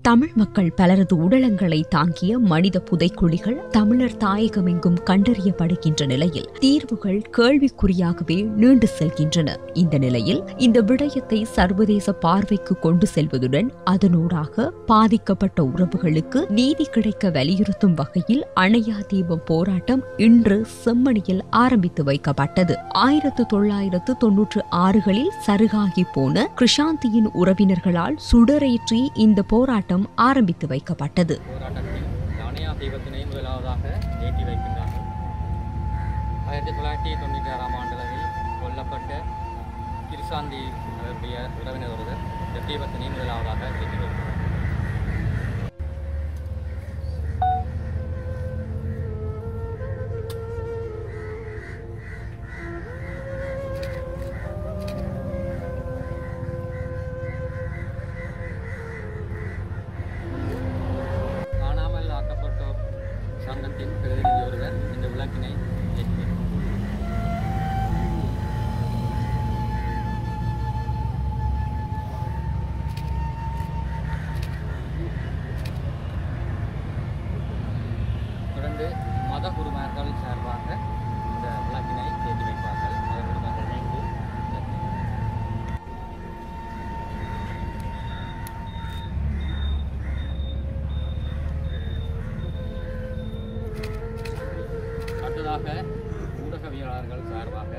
தமிழ் மக்கள் பலரது உடலங்களை தாங்கிய மனித புதைக்குழிகள் தமிழர் தாயகமெங்கும் கண்டறியப்படுகின்ற நிலையில் தீர்வுகள் கேள்விக்குறியாகவே நீண்டு செல்கின்றன. இந்த நிலையில் இந்த விடயத்தை சர்வதேச பார்வைக்கு கொண்டு செல்வதுடன் அதனூடாக பாதிக்கப்பட்ட உறவுகளுக்கு நீதி கிடைக்க வலியுறுத்தும் வகையில் அணையா தீபம் போராட்டம் இன்று செம்மணியில் ஆரம்பித்து வைக்கப்பட்டது. 1996களில் சருகாகி போன கிருஷாந்தியின் உறவினர்களால் சுடரேற்றி இந்த போராட்டம் ஆரம்பித்து வைக்கப்பட்டது. அணையா தீபத்தினை முதலாவதாக ஏற்றி வைக்கின்றார்கள். 1996ஆம் ஆண்டளவில் கொல்லப்பட்ட கிருஷாந்தி அவருடைய உறவினர் ஒருவர் இந்த தீபத்தினை முதலாவதாக ஏற்றி வைக்கிறார். சங்கத்தின் பிரதிநிதி ஒருவர் இந்த விளக்கினை ஏற்றினார். தொடர்ந்து மத குருமார்கள் சார்பாக இந்த விளக்கினை ஏற்றி வைப்பார்கள். மத குருமார்கள் இணைந்து அடுத்ததாக ஊடகவியலாளர்கள் சார்பாக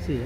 Sí,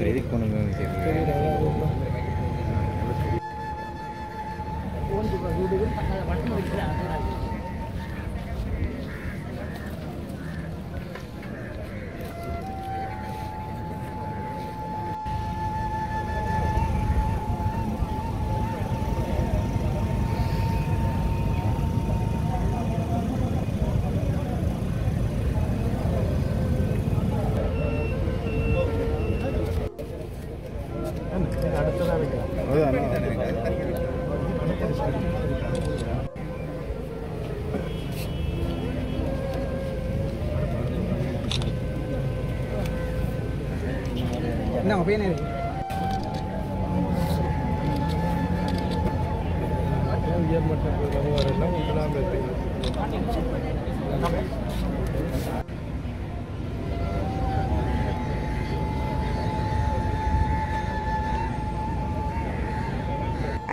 என்ன பேர்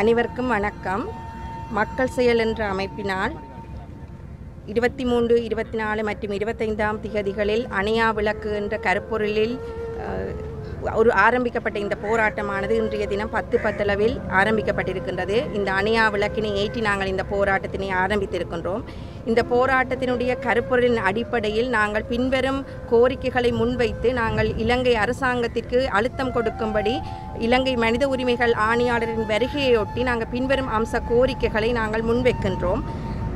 அனைவருக்கும் வணக்கம். மக்கள் செயல் என்ற அமைப்பினால் 23, 24 மற்றும் 25ஆம் திகதிகளில் அணையா விளக்கு என்ற கருப்பொருளில் ஆரம்பிக்கப்பட்ட இந்த போராட்டமானது இன்றைய தினம் 10:10 ஆரம்பிக்கப்பட்டிருக்கின்றது. இந்த அணையா விளக்கினை ஏற்றி நாங்கள் இந்த போராட்டத்தினை ஆரம்பித்திருக்கின்றோம். இந்த போராட்டத்தினுடைய கருப்பொருளின் அடிப்படையில் நாங்கள் பின்வரும் கோரிக்கைகளை முன்வைத்து நாங்கள் இலங்கை அரசாங்கத்திற்கு அழுத்தம் கொடுக்கும்படி இலங்கை மனித உரிமைகள் ஆணையாளரின் வருகையொட்டி நாங்கள் பின்வரும் அம்ச கோரிக்கைகளை நாங்கள் முன்வைக்கின்றோம்.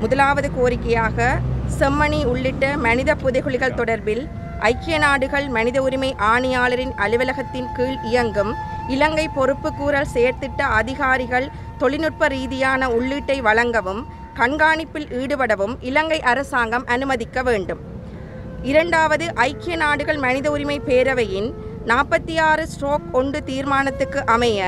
முதலாவது கோரிக்கையாக செம்மணி உள்ளிட்ட மனித புதைகுழிகள் தொடர்பில் ஐக்கிய நாடுகள் மனித உரிமை ஆணையாளரின் அலுவலகத்தின் கீழ் இயங்கும் இலங்கை பொறுப்புக்கூறல் செயற்திட்ட அதிகாரிகள் தொழில்நுட்ப ரீதியான உள்ளீட்டை வழங்கவும் கண்காணிப்பில் ஈடுபடவும் இலங்கை அரசாங்கம் அனுமதிக்க வேண்டும். இரண்டாவது, ஐக்கிய நாடுகள் மனித உரிமை பேரவையின் 46/1 தீர்மானத்துக்கு அமைய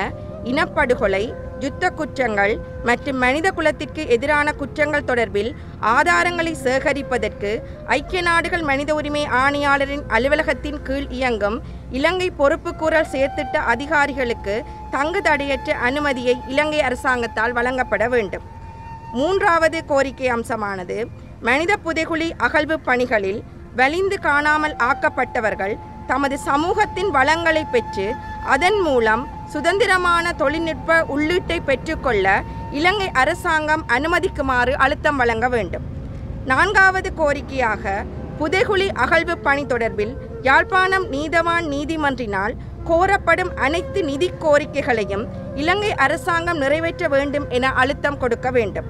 இனப்படுகொலை, யுத்த குற்றங்கள் மற்றும் மனித குலத்திற்கு எதிரான குற்றங்கள் தொடர்பில் ஆதாரங்களை சேகரிப்பதற்கு ஐக்கிய நாடுகள் மனித உரிமை ஆணையாளரின் அலுவலகத்தின் கீழ் இயங்கும் இலங்கை பொறுப்புக்கூறல் செயற்திட்ட அதிகாரிகளுக்கு தங்கு தடையற்ற அனுமதியை இலங்கை அரசாங்கத்தால் வழங்கப்பட வேண்டும். மூன்றாவது கோரிக்கை அம்சமானது மனித புதைகுழி அகழ்வு பணிகளில் வலிந்து காணாமல் ஆக்கப்பட்டவர்கள் தமது சமூகத்தின் வளங்களை பெற்று அதன் மூலம் சுதந்திரமான தொழில்நுட்ப உள்ளீட்டை பெற்றுக்கொள்ள இலங்கை அரசாங்கம் அனுமதிக்குமாறு அழுத்தம் வழங்க வேண்டும். நான்காவது கோரிக்கையாக புதைகுழி அகழ்வு பணி தொடர்பில் யாழ்ப்பாணம் நீதவான் நீதிமன்றினால் கோரப்படும் அனைத்து நிதி கோரிக்கைகளையும் இலங்கை அரசாங்கம் நிறைவேற்ற வேண்டும் என அழுத்தம் கொடுக்க வேண்டும்.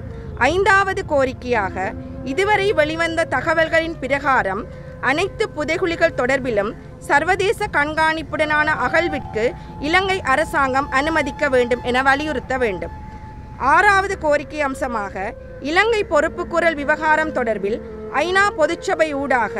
ஐந்தாவது கோரிக்கையாக இதுவரை வெளிவந்த தகவல்களின் பிரகாரம் அனைத்து புதைகுழிகள் தொடர்பிலும் சர்வதேச கண்காணிப்புடனான அகழ்விற்கு இலங்கை அரசாங்கம் அனுமதிக்க வேண்டும் என வலியுறுத்த வேண்டும். ஆறாவது கோரிக்கை அம்சமாக இலங்கை பொறுப்புக்கூறல் விவகாரம் தொடர்பில் ஐநா பொதுச்சபை ஊடாக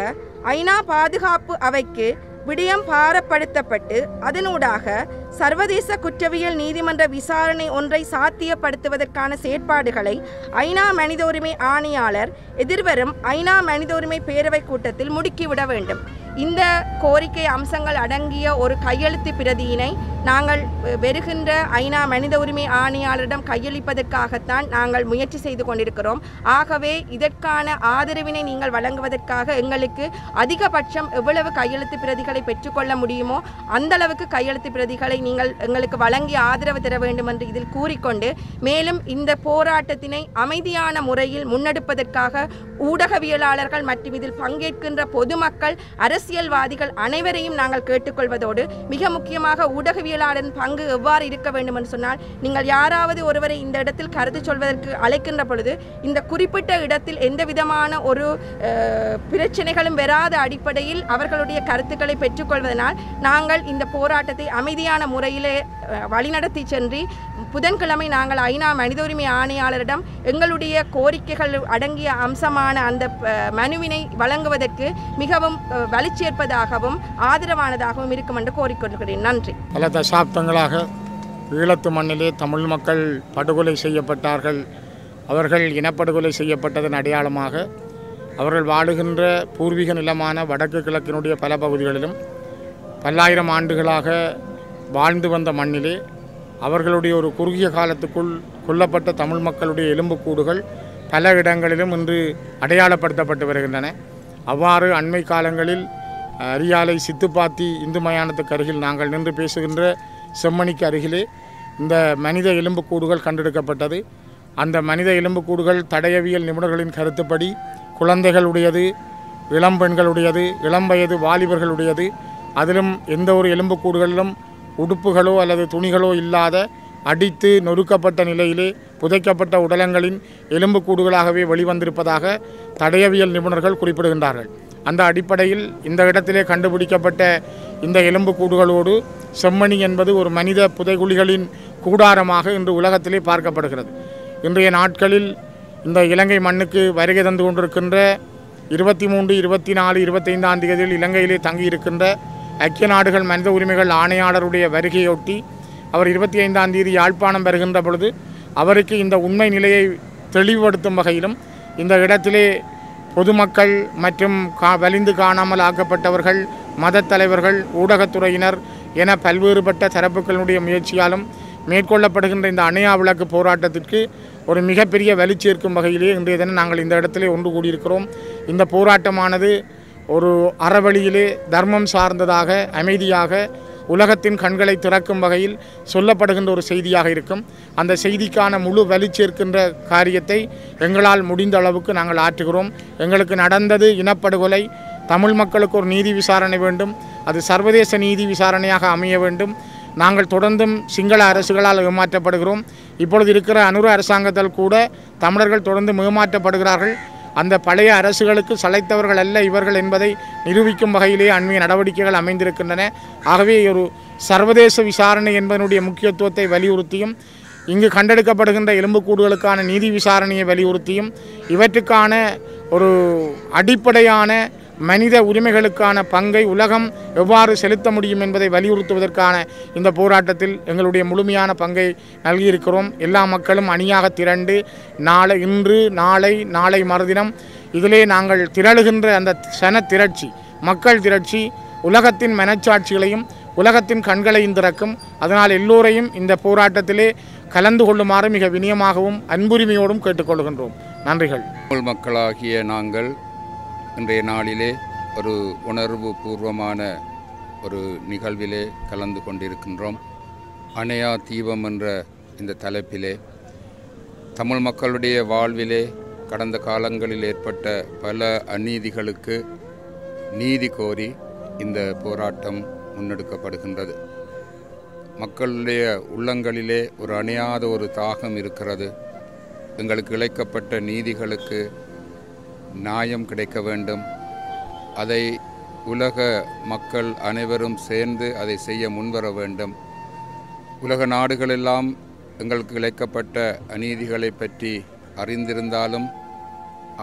ஐநா பாதுகாப்பு அவைக்கு விடயம் பாரப்படுத்தப்பட்டு அதனூடாக சர்வதேச குற்றவியல் நீதிமன்ற விசாரணை ஒன்றை சாத்தியப்படுத்துவதற்கான செயற்பாடுகளை ஐநா மனித உரிமை ஆணையாளர் எதிர்வரும் ஐநா மனித உரிமை பேரவை கூட்டத்தில் முடுக்கிவிட வேண்டும். இந்த கோரிக்கை அம்சங்கள் அடங்கிய ஒரு கையெழுத்து பிரதியினை நாங்கள் வருகின்ற ஐநா மனித உரிமை ஆணையாளரிடம் கையளிப்பதற்காகத்தான் நாங்கள் முயற்சி செய்து கொண்டிருக்கிறோம். ஆகவே இதற்கான ஆதரவினை நீங்கள் வழங்குவதற்காக எங்களுக்கு அதிகபட்சம் எவ்வளவு கையெழுத்து பிரதிகளை பெற்றுக்கொள்ள முடியுமோ அந்த அளவுக்கு கையெழுத்து பிரதிகளை நீங்கள் எங்களுக்கு வழங்கி ஆதரவு தர வேண்டும் என்று இதில் கூறிக்கொண்டு, மேலும் இந்த போராட்டத்தினை அமைதியான முறையில் முன்னெடுப்பதற்காக ஊடகவியலாளர்கள் மற்றும் இதில் பங்கேற்கின்ற பொதுமக்கள், அரசியல்வாதிகள் அனைவரையும் நாங்கள் கேட்டுக்கொள்வதோடு, மிக முக்கியமாக ஊடகவியலாளரின் பங்கு எவ்வாறு இருக்க வேண்டும் என்று சொன்னால், நீங்கள் யாராவது ஒருவரை இந்த இடத்தில் கருத்து சொல்வதற்கு அழைக்கின்ற பொழுது இந்த குறிப்பிட்ட இடத்தில் எந்த விதமான ஒரு பிரச்சனைகளும் வராத அடிப்படையில் அவர்களுடைய கருத்துக்களை பெற்றுக்கொள்வதனால் நாங்கள் இந்த போராட்டத்தை அமைதியான முறையிலே வழிநடத்தி சென்று புதன்கிழமை நாங்கள் ஐநா மனித உரிமை ஆணையாளரிடம் எங்களுடைய கோரிக்கைகள் அடங்கிய அம்சமான அந்த மனுவினை வழங்குவதற்கு மிகவும் வலிச்சேர்ப்பதாகவும் ஆதரவானதாகவும் இருக்கும் என்று கோரிக்கொள்கிறேன். நன்றி. பல தசாப்தங்களாக ஈழத்து மண்ணிலே தமிழ் மக்கள் படுகொலை செய்யப்பட்டார்கள். அவர்கள் இனப்படுகொலை செய்யப்பட்டதன் அடையாளமாக அவர்கள் வாழுகின்ற பூர்வீக நிலமான வடக்கு கிழக்கினுடைய பல பகுதிகளிலும் பல்லாயிரம் ஆண்டுகளாக வாழ்ந்து வந்த மண்ணிலே அவர்களுடைய ஒரு குறுகிய காலத்துக்குள் கொல்லப்பட்ட தமிழ் மக்களுடைய எலும்புக்கூடுகள் பல இடங்களிலும் இன்று அடையாளப்படுத்தப்பட்டு வருகின்றன. அவ்வாறு அண்மை காலங்களில் அரியாலை சித்துப்பாத்தி இந்து மயானத்துக்கு அருகில் நாங்கள் நின்று பேசுகின்ற செம்மணிக்கு அருகிலே இந்த மனித எலும்புக்கூடுகள் கண்டெடுக்கப்பட்டது. அந்த மனித எலும்புக்கூடுகள் தடயவியல் நிபுணர்களின் கருத்துப்படி குழந்தைகளுடையது, இளம் பெண்களுடையது, இளம் வயது வாலிபர்களுடையது. அதிலும் எந்த ஒரு எலும்புக்கூடுகளிலும் உடுப்புகளோ அல்லது துணிகளோ இல்லாத அடித்து நொறுக்கப்பட்ட நிலையிலே புதைக்கப்பட்ட உடலங்களின் எலும்புக்கூடுகளாகவே வெளிவந்திருப்பதாக தடயவியல் நிபுணர்கள் குறிப்பிடுகின்றார்கள். அந்த அடிப்படையில் இந்த இடத்திலே கண்டுபிடிக்கப்பட்ட இந்த எலும்புக்கூடுகளோடு செம்மணி என்பது ஒரு மனித புதைகுழிகளின் கூடாரமாக இன்று உலகத்திலே பார்க்கப்படுகிறது. இன்றைய நாட்களில் இந்த இலங்கை மண்ணுக்கு வருகை தந்து கொண்டிருக்கின்ற 23, 24, 25ஆம் தேதியில் இலங்கையிலே தங்கியிருக்கின்ற ஐக்கிய நாடுகள் மனித உரிமைகள் ஆணையாளருடைய வருகையொட்டி அவர் 25ஆம் தேதி யாழ்ப்பாணம் வருகின்ற பொழுது அவருக்கு இந்த உண்மை நிலையை தெளிவுபடுத்தும் வகையிலும் இந்த இடத்திலே பொதுமக்கள் மற்றும் வலிந்து காணாமல் ஆக்கப்பட்டவர்கள், மத தலைவர்கள், ஊடகத்துறையினர் என பல்வேறுபட்ட தரப்புகளுடைய முயற்சியாலும் மேற்கொள்ளப்படுகின்ற இந்த அணையா விளக்கு போராட்டத்திற்கு ஒரு மிகப்பெரிய வலி சேர்க்கும் வகையிலே இன்றைய தினம் நாங்கள் இந்த இடத்திலே ஒன்று கூடியிருக்கிறோம். இந்த போராட்டமானது ஒரு அறவழியிலே தர்மம் சார்ந்ததாக, அமைதியாக, உலகத்தின் கண்களை திறக்கும் வகையில் சொல்லப்படுகின்ற ஒரு செய்தியாக இருக்கும். அந்த செய்திக்கான முழு வலி சேர்க்கின்ற காரியத்தை எங்களால் முடிந்த அளவுக்கு நாங்கள் ஆற்றுகிறோம். எங்களுக்கு நடந்தது இனப்படுகொலை. தமிழ் மக்களுக்கு ஒரு நீதி விசாரணை வேண்டும். அது சர்வதேச நீதி விசாரணையாக அமைய வேண்டும். நாங்கள் தொடர்ந்தும் சிங்கள அரசுகளால் ஏமாற்றப்படுகிறோம். இப்பொழுது இருக்கிற அனுர அரசாங்கத்தால் கூட தமிழர்கள் தொடர்ந்து ஏமாற்றப்படுகிறார்கள். அந்த பழைய அரசுகளுக்கு சளைத்தவர்கள் அல்ல இவர்கள் என்பதை நிரூபிக்கும் வகையிலே அண்மைய நடவடிக்கைகள் அமைந்திருக்கின்றன. ஆகவே ஒரு சர்வதேச விசாரணை என்பதனுடைய முக்கியத்துவத்தை வலியுறுத்தியும், இங்கு கண்டெடுக்கப்படுகின்ற எலும்புக்கூடுகளுக்கான நீதி விசாரணையை வலியுறுத்தியும், இவற்றுக்கான ஒரு அடிப்படையான மனித உரிமைகளுக்கான பங்கை உலகம் எவ்வாறு செலுத்த முடியும் என்பதை வலியுறுத்துவதற்கான இந்த போராட்டத்தில் எங்களுடைய முழுமையான பங்கை நல்கியிருக்கிறோம். எல்லா மக்களும் அணியாக திரண்டு இன்று நாளை மறுதினம் இதிலே நாங்கள் திரளுகின்ற அந்த திரட்சி, மக்கள் திரட்சி உலகத்தின் மனச்சாட்சிகளையும் உலகத்தின் கண்களையும் திறக்கும். அதனால் எல்லோரையும் இந்த போராட்டத்திலே கலந்து கொள்ளுமாறு மிக வினயமாகவும் அன்புரிமையோடும் கேட்டுக்கொள்கின்றோம். நன்றிகள். மக்களாகிய நாங்கள் இன்றைய நாளிலே ஒரு உணர்வு பூர்வமான ஒரு நிகழ்விலே கலந்து கொண்டிருக்கின்றோம். அணையா தீபம் என்ற இந்த தலைப்பிலே தமிழ் மக்களுடைய வாழ்விலே கடந்த காலங்களில் ஏற்பட்ட பல அநீதிகளுக்கு நீதி கோரி இந்த போராட்டம் முன்னெடுக்கப்படுகின்றது. மக்களுடைய உள்ளங்களிலே ஒரு அணையாத ஒரு தாகம் இருக்கிறது. எங்களுக்கு இழைக்கப்பட்ட நீதிகளுக்கு நியாயம் கிடைக்க வேண்டும். அதை உலக மக்கள் அனைவரும் சேர்ந்து அதை செய்ய முன்வர வேண்டும். உலக நாடுகளெல்லாம் எங்களுக்கு இழைக்கப்பட்ட அநீதிகளை பற்றி அறிந்திருந்தாலும்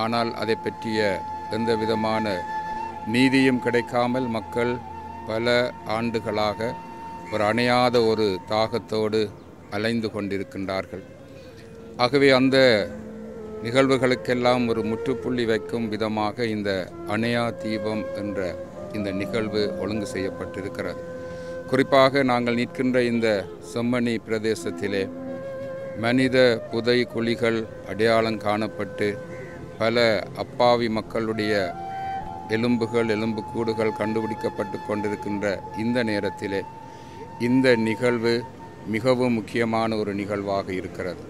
ஆனால் அதை பற்றிய எந்த விதமான நீதியும் கிடைக்காமல் மக்கள் பல ஆண்டுகளாக ஒரு அணையாத ஒரு தாகத்தோடு அலைந்து கொண்டிருக்கின்றார்கள். ஆகவே அந்த நிகழ்வுகளுக்கெல்லாம் ஒரு முற்றுப்புள்ளி வைக்கும் விதமாக இந்த அணையா தீபம் என்ற இந்த நிகழ்வு ஒழுங்கு செய்யப்பட்டிருக்கிறது. குறிப்பாக நாங்கள் நிற்கின்ற இந்த செம்மணி பிரதேசத்திலே மனித புதை குழிகள் அடையாளம் காணப்பட்டு பல அப்பாவி மக்களுடைய எலும்புக்கூடுகள் கண்டுபிடிக்கப்பட்டு கொண்டிருக்கின்ற இந்த நேரத்திலே இந்த நிகழ்வு மிகவும் முக்கியமான ஒரு நிகழ்வாக இருக்கிறது.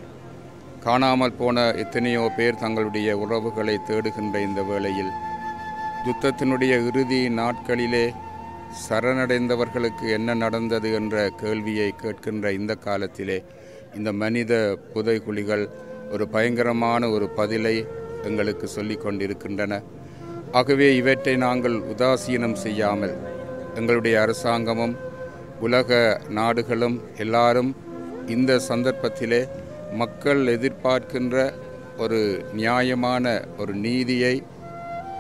காணாமல் போன எத்தனையோ பேர் தங்களுடைய உறவுகளை தேடுகின்ற இந்த வேளையில், யுத்தத்தினுடைய இறுதி நாட்களிலே சரணடைந்தவர்களுக்கு என்ன நடந்தது என்ற கேள்வியை கேட்கின்ற இந்த காலத்திலே இந்த மனித புதைகுழிகள் ஒரு பயங்கரமான ஒரு பதிலை எங்களுக்கு சொல்லி கொண்டிருக்கின்றன. ஆகவே இவற்றை நாங்கள் உதாசீனம் செய்யாமல் எங்களுடைய அரசாங்கமும் உலக நாடுகளும் எல்லாரும் இந்த சந்தர்ப்பத்திலே மக்கள் எதிர்பார்க்கின்ற ஒரு நியாயமான ஒரு நீதியை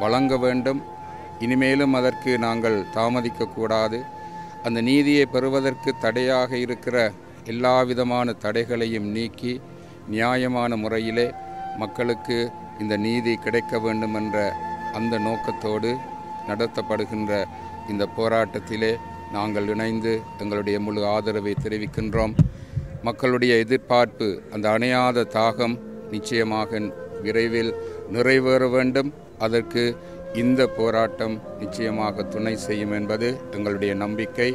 வழங்க வேண்டும். இனிமேலும் அதற்கு நாங்கள் தாமதிக்கக்கூடாது. அந்த நீதியை பெறுவதற்கு தடையாக இருக்கிற எல்லா விதமான தடைகளையும் நீக்கி நியாயமான முறையிலே மக்களுக்கு இந்த நீதி கிடைக்க வேண்டும் என்ற அந்த நோக்கத்தோடு நடத்தப்படுகின்ற இந்த போராட்டத்திலே நாங்கள் இணைந்து எங்களுடைய முழு ஆதரவை தெரிவிக்கின்றோம். மக்களுடைய எதிர்பார்ப்பு, அந்த அணையாத தாகம் நிச்சயமாக விரைவில் நிறைவேற வேண்டும். அதற்கு இந்த போராட்டம் நிச்சயமாக துணை செய்யும் என்பது எங்களுடைய நம்பிக்கை.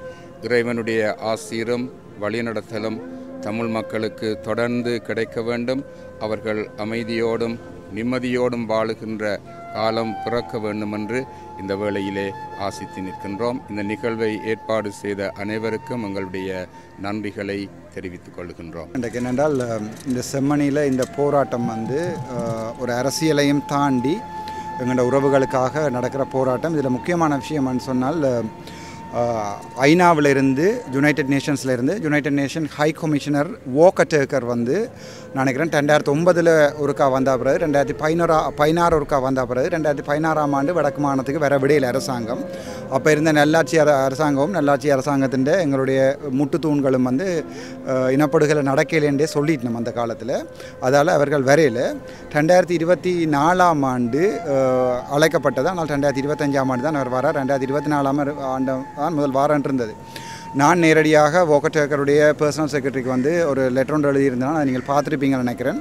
இறைவனுடைய ஆசீரும் வழிநடத்தலும் தமிழ் மக்களுக்கு தொடர்ந்து கிடைக்க வேண்டும். அவர்கள் அமைதியோடும் நிம்மதியோடும் வாழுகின்ற காலம் பிறக்க வேண்டும் என்று இந்த வேளையிலே ஆசித்து நிற்கின்றோம். இந்த நிகழ்வை ஏற்பாடு செய்த அனைவருக்கும் எங்களுடைய நன்றிகளை தெரிவித்துக் கொள்கின்றோம். என்னென்றால் இந்த செம்மணியில் இந்த போராட்டம் ஒரு அரசியலையும் தாண்டி எங்களோட உறவுகளுக்காக நடக்கிற போராட்டம். இதில் முக்கியமான விஷயம்னு சொன்னால் ஐநாவிலிருந்து United nation high commissioner Walker டர்க்கர் நான் நினைக்கிறேன் 2009 ஒருக்கா வந்த பிறகு 2016 ஒருக்கா வந்த பிறகு 2016ஆம் ஆண்டு வடக்கு மாநிலத்துக்கு வர விடையில் அரசாங்கம். அப்போ இருந்த நல்லாட்சி அரசாங்கத்தின் எங்களுடைய முட்டுத்தூண்களும் இனப்படுகொலை நடக்கலேண்டே சொல்லிட்டோம் அந்த காலத்தில். அதால் அவர்கள் வரையில் 2024ஆம் ஆண்டு அழைக்கப்பட்டது. ஆனால் 2025ஆம் ஆண்டு தான் அவர் வரார். 2024ஆம் ஆண்டு தான் முதல் வாரம் இருந்தது. நான் நேரடியாக வோக்கர் டர்க்கருடைய பர்சனல் செக்ரட்டரிக்கு ஒரு லெட்டர் ஒன்று எழுதியிருந்தேன். அதை நீங்கள் பார்த்துருப்பீங்கன்னு நினைக்கிறேன்.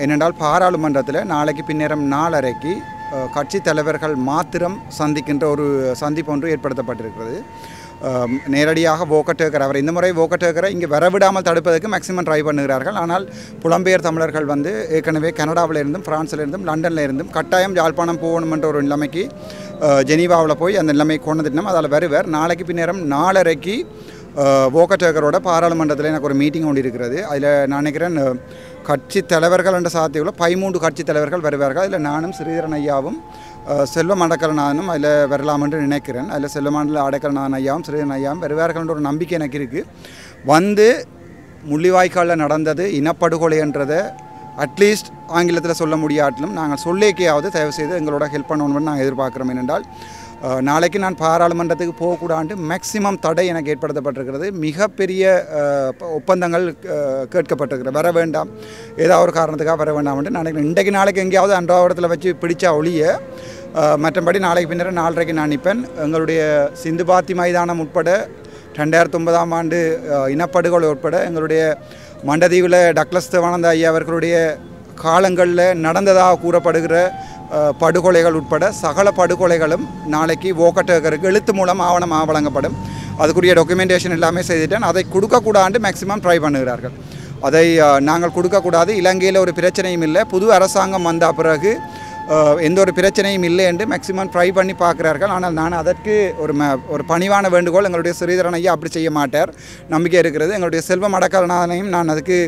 என்னென்றால் பாராளுமன்றத்தில் நாளைக்கு பின்னேரம் 4:30 கட்சி தலைவர்கள் மாத்திரம் சந்திக்கின்ற ஒரு சந்திப்பு ஒன்று ஏற்படுத்தப்பட்டிருக்கிறது. நேரடியாக வோக்கர் டர்க்கர் அவர் இந்த முறை வோக்கர் டர்க்கரை இங்கே வரவிடாமல் தடுப்பதற்கு மேக்சிமம் ட்ரை பண்ணுகிறார்கள். ஆனால் புலம்பெயர் தமிழர்கள் ஏற்கனவே கனடாவிலிருந்தும் பிரான்சிலிருந்தும் லண்டனில் இருந்தும் கட்டாயம் யாழ்ப்பாணம் போகணும் என்ற ஒரு நிலைமைக்கு ஜெனீவாவில் போய் அந்த நிலைமை கொண்டுட்டோம். அதில் வருவர். நாளைக்கு பின்னேரம் 4:30 வோக்கர் டர்க்கரோட பாராளுமன்றத்தில் எனக்கு ஒரு மீட்டிங் ஒன்று இருக்கிறது. அதில் நான் நினைக்கிறேன் கட்சி தலைவர்கள் என்ற சாத்தியத்தில் 13 கட்சி தலைவர்கள் வருவார்கள். அதில் நானும் ஸ்ரீதரன் ஐயாவும் செல்வம் அடக்கலநாதனும் அதில் வரலாம் என்று நினைக்கிறேன். அதில் செல்வமாண்டில் அடக்கலநாதன் ஐயாவும் ஸ்ரீதரன் ஐயாவும் வருவார்கள் என்ற ஒரு நம்பிக்கை எனக்கு இருக்குது. முள்ளிவாய்க்காலில் நடந்தது இனப்படுகொலை என்றதை அட்லீஸ்ட் ஆங்கிலத்தில் சொல்ல முடியாட்டிலும் நாங்கள் சொல்லிக்கையாவது தயவுசெய்து எங்களோட ஹெல்ப் பண்ணணும்னு நாங்கள் எதிர்பார்க்குறோம். ஏனென்றால் நாளைக்கு நான் பாராளுமன்றத்துக்கு போகக்கூடாண்டு மேக்சிமம் தடை எனக்கு ஏற்படுத்தப்பட்டிருக்கிறது. மிகப்பெரிய ஒப்பந்தங்கள் கேட்கப்பட்டிருக்கிறது. வர வேண்டாம், ஏதாவது ஒரு காரணத்துக்காக வர வேண்டாம் என்று நான் இன்றைக்கு நாளைக்கு எங்கேயாவது அன்றாவரத்தில் வச்சு பிடிச்சா ஒழிய மற்றபடி நாளைக்கு பின்னர் 4:30 நான் நிற்பேன். எங்களுடைய சிந்துபாத்தி மைதானம் உட்பட 2009ஆம் ஆண்டு இனப்படுகொலை உட்பட எங்களுடைய மண்டதீவில் டக்ளஸ் தேவானந்த ஐயா அவர்களுடைய காலங்களில் நடந்ததாக கூறப்படுகிற படுகொலைகள் உட்பட சகல படுகொலைகளும் நாளைக்கு வோக்கர் டர்க்கருக்கு எழுத்து மூலம் ஆவணம் வழங்கப்படும். அதுக்குரிய டாக்குமெண்டேஷன் எல்லாமே செய்துட்டேன். அதை கொடுக்கக்கூடாது மேக்சிமம் ட்ரை பண்ணுகிறார்கள். அதை நாங்கள் கொடுக்கக்கூடாது. இலங்கையில் ஒரு பிரச்சனையும் இல்லை, புது அரசாங்கம் வந்த பிறகு எந்த ஒரு பிரச்சனையும் இல்லை என்று மேக்சிமம் ட்ரை பண்ணி பார்க்குறார்கள். ஆனால் நான் அதற்கு ஒரு பணிவான வேண்டுகோள், எங்களுடைய ஸ்ரீதரன் ஐயா அப்படி செய்ய மாட்டார், நம்பிக்கை இருக்கிறது. எங்களுடைய செல்வம் அடக்கலநாதனையும் நான் அதுக்கு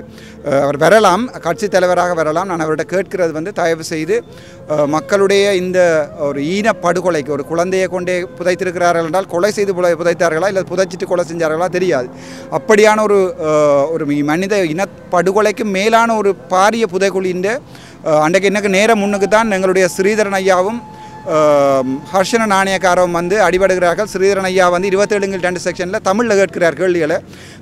அவர் வரலாம், கட்சி தலைவராக வரலாம். நான் அவர்கிட்ட கேட்கிறது தயவு செய்து மக்களுடைய இந்த ஒரு ஈனப்படுகொலைக்கு ஒரு குழந்தையை கொண்டே புதைத்திருக்கிறார்கள் என்றால் கொலை செய்து புதைத்தார்களா இல்லை புதைச்சிட்டு கொலை செஞ்சார்களா தெரியாது. அப்படியான ஒரு மனித இனப்படுகொலைக்கு மேலான ஒரு பாரிய புதைக்குழின்ற அன்றைக்கு எனக்கு நேரம் முன்னுக்கு தான் எங்களுடைய ஸ்ரீதரன் ஐயாவும் ஹர்ஷன நாணயக்காரவும் அடிபடுகிறார்கள். ஸ்ரீதரன் ஐயா 27 செக்ஷனில் தமிழில் கேட்கிறார் கேள்விகளை.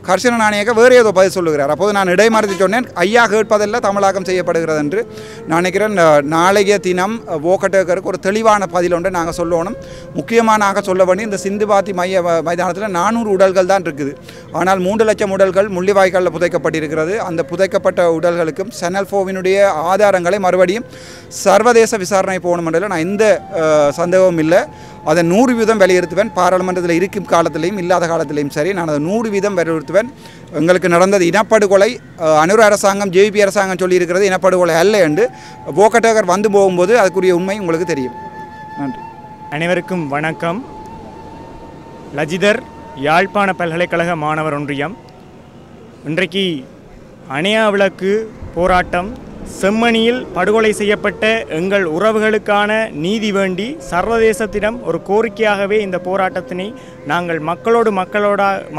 ஹர்ஷன நாணயக்க வேறு ஏதோ பதில் சொல்லுகிறார். அப்போது நான் இடைமறுத்து சொன்னேன், ஐயா கேட்பதெல்லாம் தமிழாக்கம் செய்யப்படுகிறது என்று. நான் நினைக்கிறேன் நாளைய தினம் வோக்கர் டர்க்கருக்கு ஒரு தெளிவான பதில் ஒன்று நாங்கள் சொல்லணும். முக்கியமாக சொல்ல வேண்டிய இந்த சிந்துபாத்தி மைதானத்தில் 400 உடல்கள் தான் இருக்குது. ஆனால் 3 லட்சம் உடல்கள் முள்ளிவாய்க்காலில் புதைக்கப்பட்டிருக்கிறது. அந்த புதைக்கப்பட்ட உடல்களுக்கும் சேனல் 4வினுடைய ஆதாரங்களை மறுபடியும் சர்வதேச விசாரணை போகணும் என்றதில் நான் எந்த சந்தேகமும் இல்லை. அதை 100% வலியுறுத்துவேன். பாராளுமன்றத்தில் இருக்கும் காலத்திலையும் இல்லாத காலத்திலையும் சரி, நான் அதை 100% வலியுறுத்துவேன். எங்களுக்கு நடந்தது இனப்படுகொலை. அனுர அரசாங்கம் ஜேபி அரசாங்கம் சொல்லியிருக்கிறது இனப்படுகொலை அல்ல என்று. வோக்கர் டர்க்கர் போகும்போது அதுக்குரிய உண்மை உங்களுக்கு தெரியும். நன்றி. அனைவருக்கும் வணக்கம். லஜிதர் யாழ்ப்பாண பல்கலைக்கழக மாணவர் ஒன்றியம். இன்றைக்கு அணையா விளக்கு போராட்டம் செம்மணியில் படுகொலை செய்யப்பட்ட எங்கள் உறவுகளுக்கான நீதி வேண்டி சர்வதேசத்திடம் ஒரு கோரிக்கையாகவே இந்த போராட்டத்தினை நாங்கள்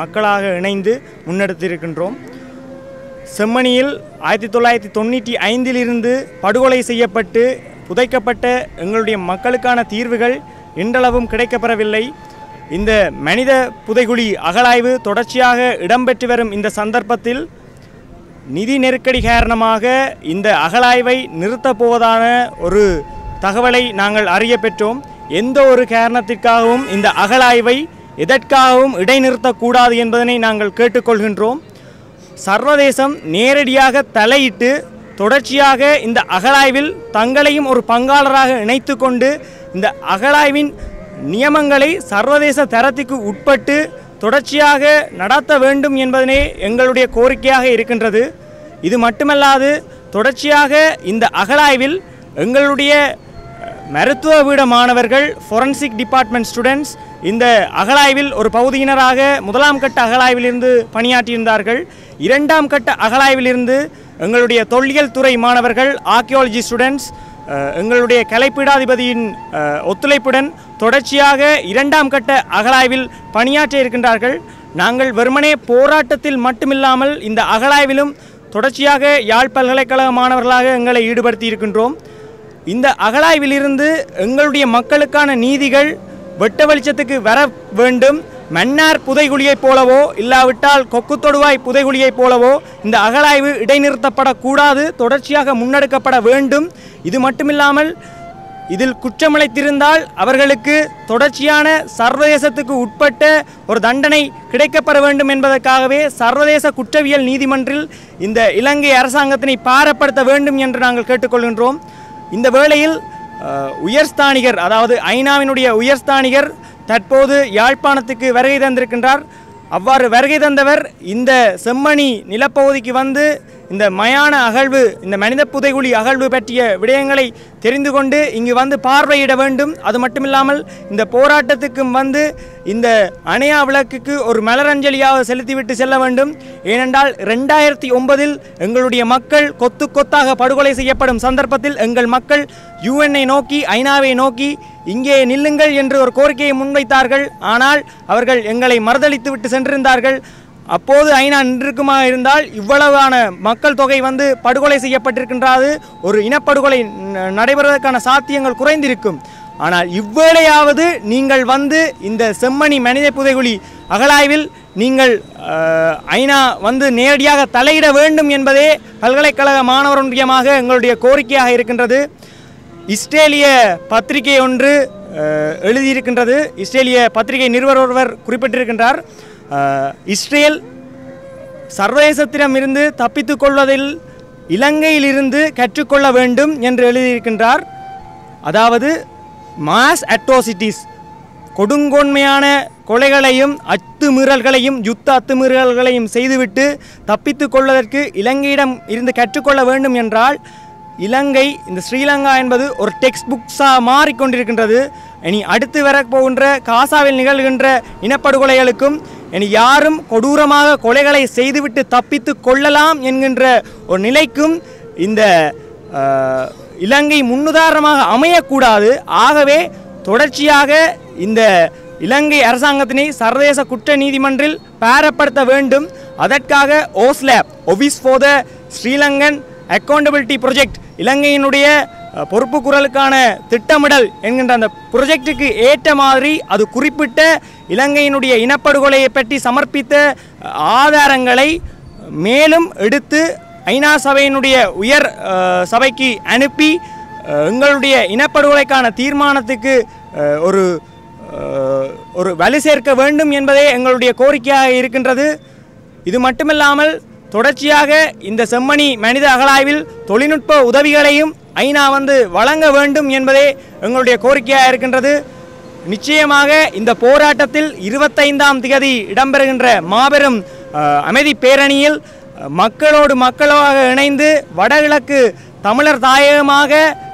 மக்களாக இணைந்து முன்னெடுத்திருக்கின்றோம். செம்மணியில் 1995 படுகொலை செய்யப்பட்டு புதைக்கப்பட்ட எங்களுடைய மக்களுக்கான தீர்வுகள் இன்றளவும் கிடைக்கப்பெறவில்லை. இந்த மனித புதைகுழி அகழாய்வு தொடர்ச்சியாக இடம்பெற்று வரும் இந்த சந்தர்ப்பத்தில் நிதி நெருக்கடி காரணமாக இந்த அகழாய்வை நிறுத்தப் போவதான ஒரு தகவலை நாங்கள் அறிய பெற்றோம். எந்த ஒரு காரணத்திற்காகவும் இந்த அகழாய்வை எதற்காகவும் இடைநிறுத்தக்கூடாது என்பதனை நாங்கள் கேட்டுக்கொள்கின்றோம். சர்வதேசம் நேரடியாக தலையிட்டு தொடர்ச்சியாக இந்த அகழாய்வில் தங்களையும் ஒரு பங்காளராக இணைத்து கொண்டு இந்த அகழாய்வின் நியமங்களை சர்வதேச தரத்துக்கு உட்பட்டு தொடர்ச்சியாக நடத்த வேண்டும் என்பதனே எங்களுடைய கோரிக்கையாக இருக்கின்றது. இது மட்டுமல்லாது தொடர்ச்சியாக இந்த அகழாய்வில் எங்களுடைய மருத்துவ வீட மாணவர்கள், ஃபொரன்சிக் டிபார்ட்மெண்ட் ஸ்டூடெண்ட்ஸ் இந்த அகழாய்வில் ஒரு பகுதியினராக முதலாம் கட்ட அகழாய்விலிருந்து பணியாற்றியிருந்தார்கள். இரண்டாம் கட்ட அகழாய்விலிருந்து எங்களுடைய தொல்லியல் துறை மாணவர்கள், ஆர்கியாலஜி ஸ்டூடெண்ட்ஸ் எங்களுடைய கலைப்பீடாதிபதியின் ஒத்துழைப்புடன் தொடர்ச்சியாக இரண்டாம் கட்ட அகழாய்வில் பணியாற்ற இருக்கின்றார்கள். நாங்கள் வெறுமனே போராட்டத்தில் மட்டுமில்லாமல் இந்த அகழாய்விலும் தொடர்ச்சியாக யாழ் பல்கலைக்கழக மாணவர்களாக எங்களை ஈடுபடுத்தி இருக்கின்றோம். இந்த அகழாய்விலிருந்து எங்களுடைய மக்களுக்கான நீதிகள் வெட்ட வெளிச்சத்துக்கு வர வேண்டும். மன்னார் புதைகுழியைப் போலவோ இல்லாவிட்டால் கொக்கு தொடுவாய் புதைகுழியைப் போலவோ இந்த அகழாய்வு இடைநிறுத்தப்படக்கூடாது, தொடர்ச்சியாக முன்னெடுக்கப்பட வேண்டும். இது மட்டுமில்லாமல் இதில் குற்றமிழைத்திருந்தால் அவர்களுக்கு தொடர்ச்சியான சர்வதேசத்துக்கு உட்பட்ட ஒரு தண்டனை கிடைக்கப்பெற வேண்டும் என்பதற்காகவே சர்வதேச குற்றவியல் நீதிமன்றில் இந்த இலங்கை அரசாங்கத்தினை பாரப்படுத்த வேண்டும் என்று நாங்கள் கேட்டுக்கொள்கின்றோம். இந்த வேளையில் உயர்ஸ்தானிகர், அதாவது ஐநாவினுடைய உயர்ஸ்தானிகர் தற்போது யாழ்ப்பாணத்துக்கு வருகை தந்திருக்கின்றார். அவ்வாறு வருகை தந்தவர் இந்த செம்மணி நிலப்பகுதிக்கு வந்து இந்த மயான அகழ்வு, இந்த மனித புதைகுழி அகழ்வு பற்றிய விடயங்களை தெரிந்து கொண்டு இங்கு வந்து பார்வையிட வேண்டும். அது மட்டுமில்லாமல் இந்த போராட்டத்துக்கும் வந்து இந்த அணையா விளக்குக்கு ஒரு மலரஞ்சலியாக செலுத்திவிட்டு செல்ல வேண்டும். ஏனென்றால் 2009 எங்களுடைய மக்கள் கொத்து கொத்தாக படுகொலை செய்யப்படும் சந்தர்ப்பத்தில் எங்கள் மக்கள் யுஎன்ஐ நோக்கி, ஐநாவை நோக்கி இங்கே நில்லுங்கள் என்று ஒரு கோரிக்கையை முன்வைத்தார்கள். ஆனால் அவர்கள் எங்களை மறுதளித்து விட்டு சென்றிருந்தார்கள். அப்போது ஐநா நின்றிருக்குமாக இருந்தால் இவ்வளவான மக்கள் தொகை வந்து படுகொலை செய்யப்பட்டிருக்கின்றது, ஒரு இனப்படுகொலை நடைபெறுவதற்கான சாத்தியங்கள் குறைந்திருக்கும். ஆனால் இவ்வேளையாவது நீங்கள் வந்து இந்த செம்மணி மனித புதைகுழி அகழாய்வில் நீங்கள் ஐநா வந்து நேரடியாக தலையிட வேண்டும் என்பதே பல்கலைக்கழக மாணவர் ஒன்றியமாக எங்களுடைய கோரிக்கையாக இருக்கின்றது. இஸ்ரேலிய பத்திரிகை ஒன்று எழுதியிருக்கின்றது. இஸ்ரேலிய பத்திரிகை நிருபர் ஒருவர் குறிப்பிட்டிருக்கின்றார், இஸ்ரேல் சர்வதேசத்திடமிருந்து தப்பித்துக் கொள்வதில் இலங்கையிலிருந்து கற்றுக்கொள்ள வேண்டும் என்று எழுதியிருக்கின்றார். அதாவது மாஸ் அட்ரோசிட்டிஸ், கொடுங்கோன்மையான கொலைகளையும் அத்துமீறல்களையும் யுத்த அத்துமீறல்களையும் செய்துவிட்டு தப்பித்துக் கொள்வதற்கு இலங்கையிடம் இருந்து கற்றுக்கொள்ள வேண்டும் என்றால் இலங்கை, இந்த ஸ்ரீலங்கா என்பது ஒரு டெக்ஸ்ட் புக்ஸாக மாறிக்கொண்டிருக்கின்றது. இனி அடுத்து வரப்போகின்ற காசாவில் நிகழ்கின்ற இனப்படுகொலைகளுக்கும் இனி யாரும் கொடூரமாக கொலைகளை செய்துவிட்டு தப்பித்து கொள்ளலாம் என்கின்ற ஒரு நிலைக்கும் இந்த இலங்கை முன்னுதாரணமாக அமையக்கூடாது. ஆகவே தொடர்ச்சியாக இந்த இலங்கை அரசாங்கத்தினை சர்வதேச குற்ற நீதிமன்றில் பாரப்படுத்த வேண்டும். அதற்காக OSLAP, Office for the Sri-Lankan Accountability Project, இலங்கையினுடைய பொறுப்பு குரலுக்கான திட்டமிடல் என்கின்ற அந்த ப்ரொஜெக்டுக்கு ஏற்ற மாதிரி அது குறிப்பிட்ட இலங்கையினுடைய இனப்படுகொலையை பற்றி சமர்ப்பித்த ஆதாரங்களை மேலும் எடுத்து ஐநா சபையினுடைய உயர் சபைக்கு அனுப்பி எங்களுடைய இனப்படுகொலைக்கான தீர்மானத்துக்கு ஒரு வலு சேர்க்க வேண்டும் என்பதே எங்களுடைய கோரிக்கையாக இருக்கின்றது. இது மட்டுமில்லாமல் தொடர்ச்சியாக இந்த செம்மணி மனித அகழாய்வில் தொழில்நுட்ப உதவிகளையும் ஐநா வந்து வழங்க வேண்டும் என்பதே எங்களுடைய கோரிக்கையாக இருக்கின்றது. நிச்சயமாக இந்த போராட்டத்தில் 25ஆம் தேதி இடம்பெறுகின்ற மாபெரும் அமைதி பேரணியில் மக்களோடு மக்களாக இணைந்து வடகிழக்கு தமிழர் தாயகமாக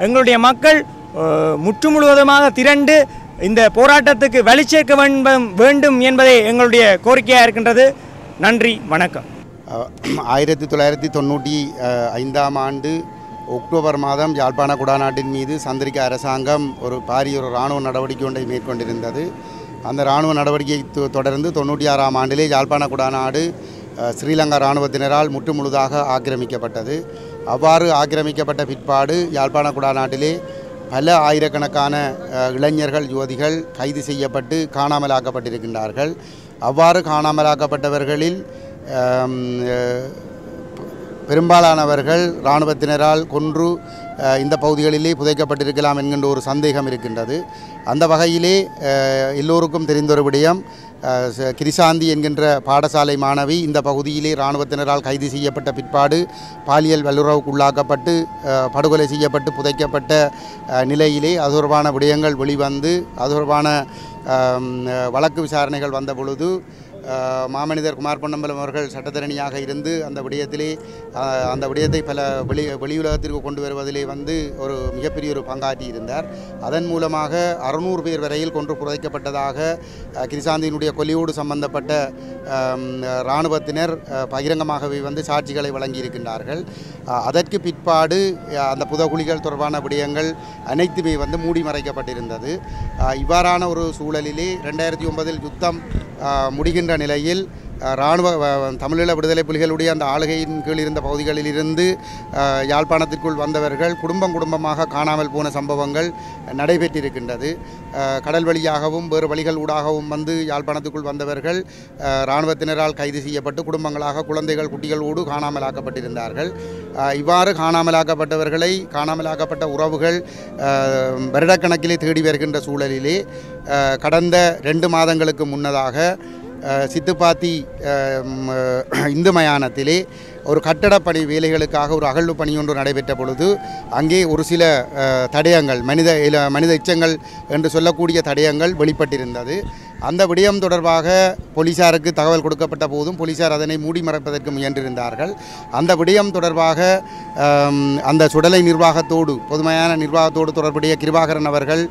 எங்களுடைய மக்கள் முற்றுமுழுவதுமாக திரண்டு இந்த போராட்டத்துக்கு வலு சேர்க்க வேண்டும் என்பதே எங்களுடைய கோரிக்கையாக இருக்கின்றது. நன்றி, வணக்கம். 1995ஆம் ஆண்டு அக்டோபர் மாதம் யாழ்ப்பாண குடாநாட்டின் மீது சந்திரிகா அரசாங்கம் ஒரு பாரிய இராணுவ நடவடிக்கை ஒன்றை மேற்கொண்டிருந்தது. அந்த இராணுவ நடவடிக்கையை தொடர்ந்து 96ஆம் ஆண்டிலே யாழ்ப்பாண குடாநாடு ஸ்ரீலங்கா இராணுவத்தினரால் முற்றுமுழுதாக ஆக்கிரமிக்கப்பட்டது. அவ்வாறு ஆக்கிரமிக்கப்பட்ட பிற்பாடு யாழ்ப்பாண குடாநாட்டிலே பல ஆயிரக்கணக்கான இளைஞர்கள், யுவதிகள் கைது செய்யப்பட்டு காணாமலாக்கப்பட்டிருக்கின்றார்கள். அவ்வாறு காணாமலாக்கப்பட்டவர்களில் பெரும்பாலானவர்கள் இராணுவத்தினரால் கொன்று இந்த பகுதிகளிலே புதைக்கப்பட்டிருக்கலாம் என்கின்ற ஒரு சந்தேகம் இருக்கின்றது. அந்த வகையிலே எல்லோருக்கும் தெரிந்த ஒரு விடயம், கிரிசாந்தி என்கின்ற பாடசாலை மாணவி இந்த பகுதியிலே இராணுவத்தினரால் கைது செய்யப்பட்ட பிற்பாடு பாலியல் வல்லுறவுக்கு உள்ளாக்கப்பட்டு படுகொலை செய்யப்பட்டு புதைக்கப்பட்ட நிலையிலே அது தொடர்பான விடயங்கள் வெளிவந்து அது தொடர்பான வழக்கு விசாரணைகள் வந்த பொழுது மாமனிதர் குமார் பொன்னம்பலம் அவர்கள் சட்டத்தரணியாக இருந்து அந்த விடயத்தை பல வெளியுலகத்திற்கு கொண்டு வருவதிலே ஒரு மிகப்பெரிய ஒரு பங்காற்றி இருந்தார். அதன் மூலமாக 600 பேர் வரையில் கொன்று புதைக்கப்பட்டதாக கிரிசாந்தியினுடைய கொலையோடு சம்பந்தப்பட்ட இராணுவத்தினர் பகிரங்கமாகவே சாட்சிகளை வழங்கியிருக்கின்றார்கள். அதற்கு பிற்பாடு அந்த புதகுழிகள் தொடர்பான விடயங்கள் அனைத்துமே மூடி மறைக்கப்பட்டிருந்தது. இவ்வாறான ஒரு சூழலிலே 2009 யுத்தம் முடிகின்ற நிலையில் தமிழீழ விடுதலை புலிகளுடைய அந்த ஆளுகையின் கீழ் இருந்த பகுதிகளிலிருந்து யாழ்ப்பாணத்திற்குள் வந்தவர்கள் குடும்பமாக காணாமல் போன சம்பவங்கள் நடைபெற்றிருக்கின்றது. கடல் வழியாகவும் வேறு வழிகள் ஊடாகவும் யாழ்ப்பாணத்துக்குள் வந்தவர்கள் இராணுவத்தினரால் கைது செய்யப்பட்டு குடும்பங்களாக குழந்தைகள் குட்டிகளோடு காணாமலாக்கப்பட்டிருந்தார்கள். இவ்வாறு காணாமலாக்கப்பட்ட உறவுகள் வருடக்கணக்கிலே தேடி வருகின்ற சூழலிலே கடந்த 2 மாதங்களுக்கு முன்னதாக சித்துப்பாத்தி இந்து மயானத்திலே ஒரு கட்டடப்பணி வேலைகளுக்காக ஒரு அகழ்வு பணி ஒன்று நடைபெற்ற பொழுது அங்கே ஒரு சில தடயங்கள் மனித எச்சங்கள் என்று சொல்லக்கூடிய தடயங்கள் வெளிப்பட்டிருந்தது. அந்த விடயம் தொடர்பாக போலீசாருக்கு தகவல் கொடுக்கப்பட்ட போதும் போலீசார் அதனை மூடி மறைப்பதற்கு முயன்றிருந்தார்கள். அந்த விடயம் தொடர்பாக அந்த சுடலை நிர்வாகத்தோடு பொதுமையான நிர்வாகத்தோடு தொடர்புடைய கிருபாகரன் அவர்கள்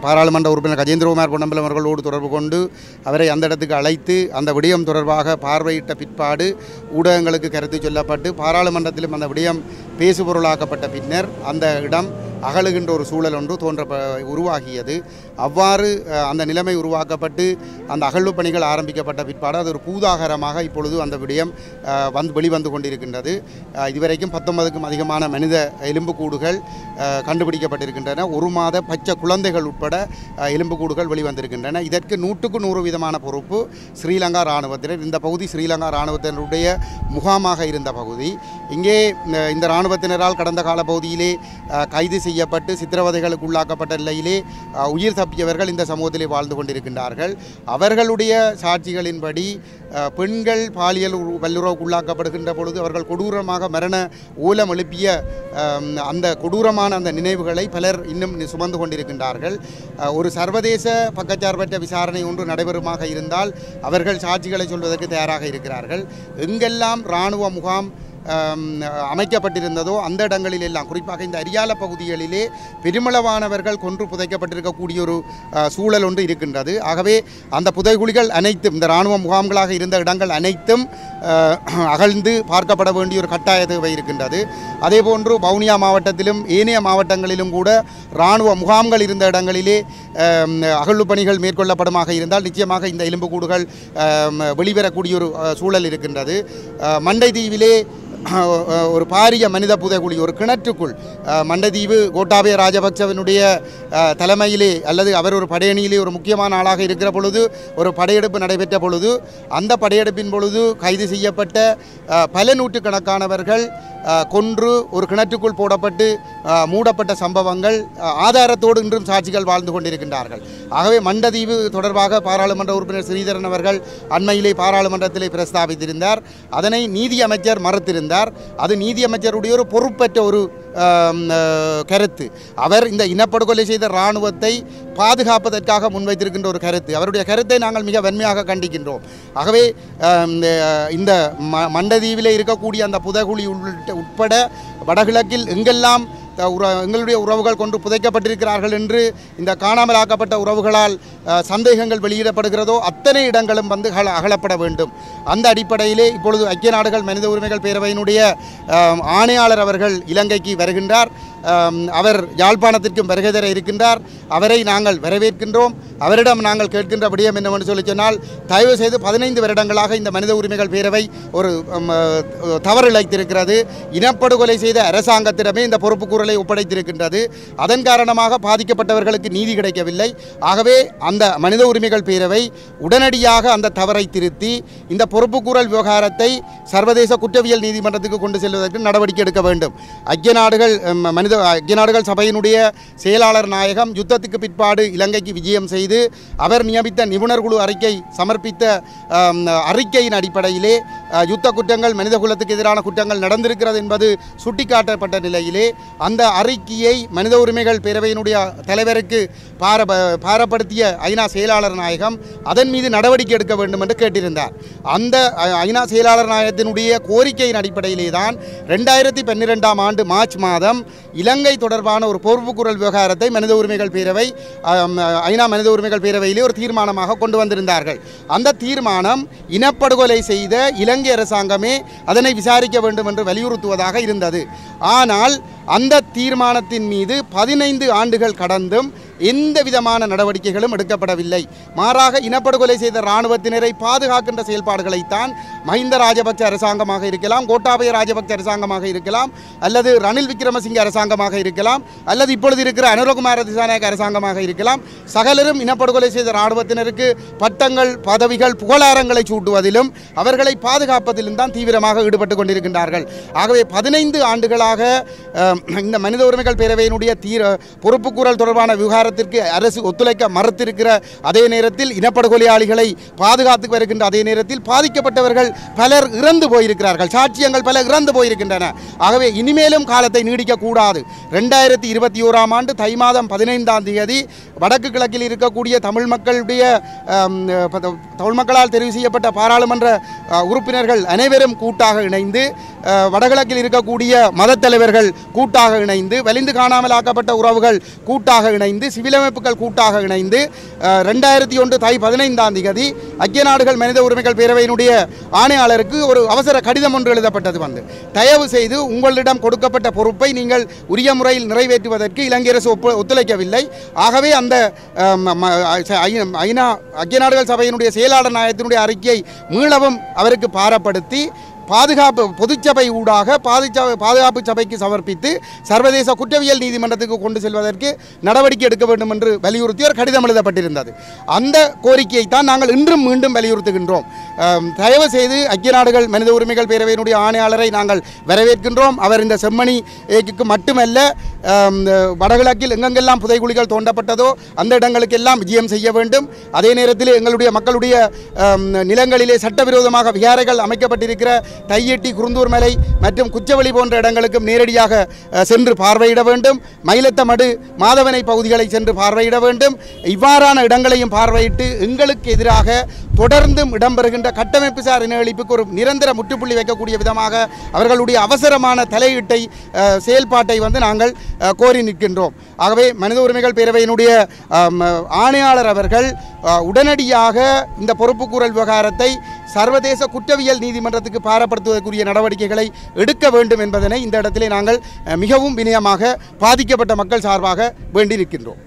பாராளுமன்ற உறுப்பினர் கஜேந்திரகுமார் பொன்னம்பலம் அவர்களோடு தொடர்பு கொண்டு அவரை அந்த இடத்துக்கு அழைத்து அந்த விடயம் தொடர்பாக பார்வையிட்ட பிற்பாடு ஊடகங்களுக்கு கருத்து சொல்லப்பட்டு பாராளுமன்றத்திலும் அந்த விடயம் பேசுபொருளாக்கப்பட்ட பின்னர் அந்த இடம் அகழுகின்ற ஒரு சூழல் ஒன்று உருவாகியது. அவ்வாறு அந்த நிலைமை உருவாக்கப்பட்டு அந்த அகழ்வு பணிகள் ஆரம்பிக்கப்பட்ட பிற்பாடு அது ஒரு பூதாகரமாக இப்பொழுது அந்த விடயம் வெளிவந்து கொண்டிருக்கின்றது. இதுவரைக்கும் 19க்கும் அதிகமான மனித எலும்புக்கூடுகள் கண்டுபிடிக்கப்பட்டிருக்கின்றன. 1 மாத பச்சை குழந்தைகள் உட்பட எலும்புக்கூடுகள் வெளிவந்திருக்கின்றன. இதற்கு 100க்கு 100% பொறுப்பு ஸ்ரீலங்கா இராணுவத்தினர். இந்த பகுதி ஸ்ரீலங்கா இராணுவத்தினருடைய முகாமாக இருந்த பகுதி. இங்கே இந்த இராணுவத்தினரால் கடந்த கால பகுதியிலே கைது செய்யப்பட்டு சித்திரவதைகளுக்கு உள்ளாக்கப்பட்ட நிலையிலே உயிர் தப்பியவர்கள் இந்த சமூகத்திலே வாழ்ந்து கொண்டிருக்கின்றார்கள். அவர்களுடைய சாட்சிகளின்படி பெண்கள் பாலியல் வல்லுறவுக்கு உள்ளாக்கப்படுகின்ற பொழுது அவர்கள் கொடூரமாக மரண ஓலம் எழுப்பிய அந்த கொடூரமான அந்த நினைவுகளை பலர் இன்னும் சுமந்து கொண்டிருக்கின்றார்கள். ஒரு சர்வதேச பக்கச்சார்பற்ற விசாரணை ஒன்று நடைபெறுமாக இருந்தால் அவர்கள் சாட்சிகளை சொல்வதற்கு தயாராக இருக்கிறார்கள். எங்கெல்லாம் இராணுவ முகாம் அமைக்கப்பட்டிருந்ததோ அந்த இடங்களில் எல்லாம் குறிப்பாக இந்த அரியால பகுதிகளிலே பெருமளவானவர்கள் கொன்று புதைக்கப்பட்டிருக்கக்கூடிய ஒரு சூழல் ஒன்று இருக்கின்றது. ஆகவே அந்த புதைகுழிகள் அனைத்தும் இந்த இராணுவ முகாம்களாக இருந்த இடங்கள் அனைத்தும் அகழ்ந்து பார்க்கப்பட வேண்டிய ஒரு கட்டாய தேவை இருக்கின்றது. அதேபோன்று வவுனியா மாவட்டத்திலும் ஏனைய மாவட்டங்களிலும் கூட இராணுவ முகாம்கள் இருந்த இடங்களிலே அகழ்வு பணிகள் மேற்கொள்ளப்படுமாக இருந்தால் நிச்சயமாக இந்த எலும்புக்கூடுகள் வெளிவரக்கூடிய ஒரு சூழல் இருக்கின்றது. மண்டைதீவிலே ஒரு பாரிய மனித புதைகுழி ஒரு கிணற்றுக்குள் மண்டதீவு கோட்டாபய ராஜபக்சவனுடைய தலைமையிலே அல்லது அவர் ஒரு படையணியிலே ஒரு முக்கியமான ஆளாக இருக்கிற பொழுது ஒரு படையெடுப்பு நடைபெற்ற பொழுது அந்த படையெடுப்பின் பொழுது கைது செய்யப்பட்ட பல நூற்றுக்கணக்கானவர்கள் கொன்று ஒரு கிணற்றுக்குள் போடப்பட்டு மூடப்பட்ட சம்பவங்கள் ஆதாரத்தோடு இன்றும் சாட்சிகள் வாழ்ந்து கொண்டிருக்கின்றார்கள். ஆகவே மண்டதீவு தொடர்பாக பாராளுமன்ற உறுப்பினர் ஸ்ரீதரன் அவர்கள் அண்மையிலே பாராளுமன்றத்திலே பிரஸ்தாபித்திருந்தார். அதனை நீதி அமைச்சர் மறுத்திருந்தார். அது நீதி அமைச்சருடைய ஒரு பொறுப்பற்ற ஒரு கருத்து. அவர் இந்த இனப்படுகொலை செய்த இராணுவத்தை பாதுகாப்பதற்காக முன்வைத்திருக்கின்ற ஒரு கருத்து. அவருடைய கருத்தை நாங்கள் மிக வன்மையாக கண்டிக்கின்றோம். ஆகவே இந்த மண்டதீவிலே இருக்கக்கூடிய அந்த புதைகுழி உட்பட வடகிழக்கில் எங்கெல்லாம் எங்களுடைய உறவுகள் கொண்டு புதைக்கப்பட்டிருக்கிறார்கள் என்று இந்த காணாமலாக்கப்பட்ட உறவுகளால் சந்தேகங்கள் வெளியிடப்படுகிறதோ அத்தனை இடங்களும் அகலப்பட வேண்டும். அந்த அடிப்படையிலே இப்பொழுது ஐக்கிய நாடுகள் மனித உரிமைகள் பேரவையினுடைய ஆணையாளர் அவர்கள் இலங்கைக்கு வருகின்றார். அவர் யாழ்ப்பாணத்திற்கும் வருகை தர இருக்கின்றார். அவரை நாங்கள் வரவேற்கின்றோம். அவரிடம் நாங்கள் கேட்கின்ற விடயம் என்னவென்று சொல்லி சொன்னால், தயவு செய்து 15 வருடங்களாக இந்த மனித உரிமைகள் பேரவை ஒரு தவறு இழைத்திருக்கிறது. இனப்படுகொலை செய்த அரசாங்கத்திடமே இந்த பொறுப்புக்கூறலை ஒப்படைத்திருக்கின்றது. அதன் காரணமாக பாதிக்கப்பட்டவர்களுக்கு நீதி கிடைக்கவில்லை. ஆகவே அந்த மனித உரிமைகள் பேரவை உடனடியாக அந்த தவறை திருத்தி இந்த பொறுப்புக்கூறல் விவகாரத்தை சர்வதேச குற்றவியல் நீதிமன்றத்துக்கு கொண்டு செல்வதற்கு நடவடிக்கை எடுக்க வேண்டும். ஐக்கிய நாடுகள் சபையினுடைய செயலாளர் நாயகம் யுத்தத்துக்கு பிற்பாடு இலங்கைக்கு விஜயம் செய்து அவர் நியமித்த நிபுணர் குழு அறிக்கை சமர்ப்பித்த அறிக்கையின் அடிப்படையிலே யுத்த குற்றங்கள், மனித குலத்துக்கு எதிரான குற்றங்கள் நடந்திருக்கிறது என்பது சுட்டிக்காட்டப்பட்ட நிலையிலே அந்த அறிக்கையை மனித உரிமைகள் பேரவையினுடைய தலைவருக்கு பாரப்படுத்திய ஐநா செயலாளர் நாயகம் அதன் மீது நடவடிக்கை எடுக்க வேண்டும் என்று கேட்டிருந்தார். அந்த ஐநா செயலாளர் நாயகத்தினுடைய கோரிக்கையின் அடிப்படையிலே தான் 2012ஆம் ஆண்டு மார்ச் மாதம் இலங்கை தொடர்பான ஒரு பொறுப்புக்கூறல் விவகாரத்தை மனித உரிமைகள் பேரவை ஐநா மனித உரிமைகள் பேரவையிலே ஒரு தீர்மானமாக கொண்டு வந்திருந்தார்கள். அந்த தீர்மானம் இனப்படுகொலை செய்த இலங்கை அரசாங்கமே அதனை விசாரிக்க வேண்டும் என்று வலியுறுத்துவதாக இருந்தது. ஆனால் அந்த தீர்மானத்தின் மீது 15 ஆண்டுகள் கடந்தும் எந்த விதமான நடவடிக்கைகளும் எடுக்கப்படவில்லை. மாறாக இனப்படுகொலை செய்த இராணுவத்தினரை பாதுகாக்கின்ற செயல்பாடுகளைத்தான் மஹிந்த ராஜபக்ச அரசாங்கமாக இருக்கலாம், கோட்டாபய ராஜபக்ச அரசாங்கமாக இருக்கலாம், அல்லது ரணில் விக்ரமசிங்க அரசாங்கமாக இருக்கலாம், அல்லது இப்பொழுது இருக்கிற அனுரகுமார திசாநாயக்க அரசாங்கமாக இருக்கலாம். சகலரும் இனப்படுகொலை செய்த இராணுவத்தினருக்கு பட்டங்கள், பதவிகள், புகழாரங்களை சூட்டுவதிலும் அவர்களை பாதுகாப்பதிலும் தான் தீவிரமாக ஈடுபட்டு கொண்டிருக்கின்றார்கள். ஆகவே 15 ஆண்டுகளாக இந்த மனித உரிமைகள் பேரவையினுடைய பொறுப்புக்கூறல் தொடர்பான விவகாரத்திற்கு அரசு ஒத்துழைக்க மறுத்திருக்கிற அதே நேரத்தில், இனப்படுகொலையாளிகளை பாதுகாத்து வருகின்ற அதே நேரத்தில் பாதிக்கப்பட்டவர்கள் பலர் இறந்து போயிருக்கிறார்கள், சாட்சியங்கள் பல இறந்து போயிருக்கின்றன. ஆகவே இனிமேலும் காலத்தை நீடிக்கக்கூடாது. 2021ஆம் ஆண்டு தை மாதம் 15ஆம் தேதி வடக்கு கிழக்கில் இருக்கக்கூடிய தமிழ் மக்களால் தெரிவு செய்யப்பட்ட பாராளுமன்ற உறுப்பினர்கள் அனைவரும் கூட்டாக இணைந்து, வடகிழக்கில் இருக்கக்கூடிய மத தலைவர்கள் கூட்டாக இணைந்து, வலிந்து காணாமல் ஆக்கப்பட்ட உறவுகள் கூட்டாக இணைந்து, சிவிலமைப்புகள் கூட்டாக இணைந்து 2001 தை 15ஆம் தேதி ஐக்கிய நாடுகள் மனித உரிமைகள் பேரவையினுடைய ஆணையாளருக்கு ஒரு அவசர கடிதம் ஒன்று எழுதப்பட்டது. தயவு செய்து உங்களிடம் கொடுக்கப்பட்ட பொறுப்பை நீங்கள் உரிய முறையில் நிறைவேற்றுவதற்கு இலங்கை அரசு ஒத்துழைக்கவில்லை. ஆகவே அந்த ஐக்கிய நாடுகள் சபையினுடைய செயலாளர் நாயகத்தினுடைய அறிக்கையை மீளவும் அவருக்கு பாரப்படுத்தி பாதுகாப்பு பொதுச்சபை ஊடாக பாதுகாப்பு சபைக்கு சமர்ப்பித்து சர்வதேச குற்றவியல் நீதிமன்றத்துக்கு கொண்டு செல்வதற்கு நடவடிக்கை எடுக்க வேண்டும் என்று வலியுறுத்தி ஒரு கடிதம் எழுதப்பட்டிருந்தது. அந்த கோரிக்கையை தான் நாங்கள் இன்றும் மீண்டும் வலியுறுத்துகின்றோம். தயவு செய்து ஐக்கிய நாடுகள் மனித உரிமைகள் பேரவையினுடைய ஆணையாளரை நாங்கள் வரவேற்கின்றோம். அவர் இந்த செம்மணிக்கு மட்டுமல்ல, வடகிழக்கில் எங்கெங்கெல்லாம் புதைகுழிகள் தோண்டப்பட்டதோ அந்த இடங்களுக்கெல்லாம் விஜயம் செய்ய வேண்டும். அதே நேரத்தில் எங்களுடைய மக்களுடைய நிலங்களிலே சட்டவிரோதமாக விகாரைகள் அமைக்கப்பட்டிருக்கிற தையெட்டி, குருந்தூர் மலை மற்றும் குச்சவெளி போன்ற இடங்களுக்கும் நேரடியாக சென்று பார்வையிட வேண்டும். மயிலத்தமடு, மாதவனை பகுதிகளை சென்று பார்வையிட வேண்டும். இவ்வாறான இடங்களையும் பார்வையிட்டு எங்களுக்கு எதிராக தொடர்ந்தும் இடம்பெறுகின்ற கட்டமைப்பு சார் இனஅழிப்புக்கு ஒரு நிரந்தர முற்றுப்புள்ளி வைக்கக்கூடிய விதமாக அவர்களுடைய அவசரமான தலையீட்டை செயல்பாட்டை நாங்கள் கோரி நிற்கின்றோம். ஆகவே மனித உரிமைகள் பேரவையினுடைய ஆணையாளர் அவர்கள் உடனடியாக இந்த பொறுப்புக்கூறல் விவகாரத்தை சர்வதேச குற்றவியல் நீதிமன்றத்துக்கு பாரப்படுத்துவதற்குரிய நடவடிக்கைகளை எடுக்க வேண்டும் என்பதனை இந்த இடத்திலே நாங்கள் மிகவும் வினயமாக பாதிக்கப்பட்ட மக்கள் சார்பாக வேண்டி நிற்கின்றோம்.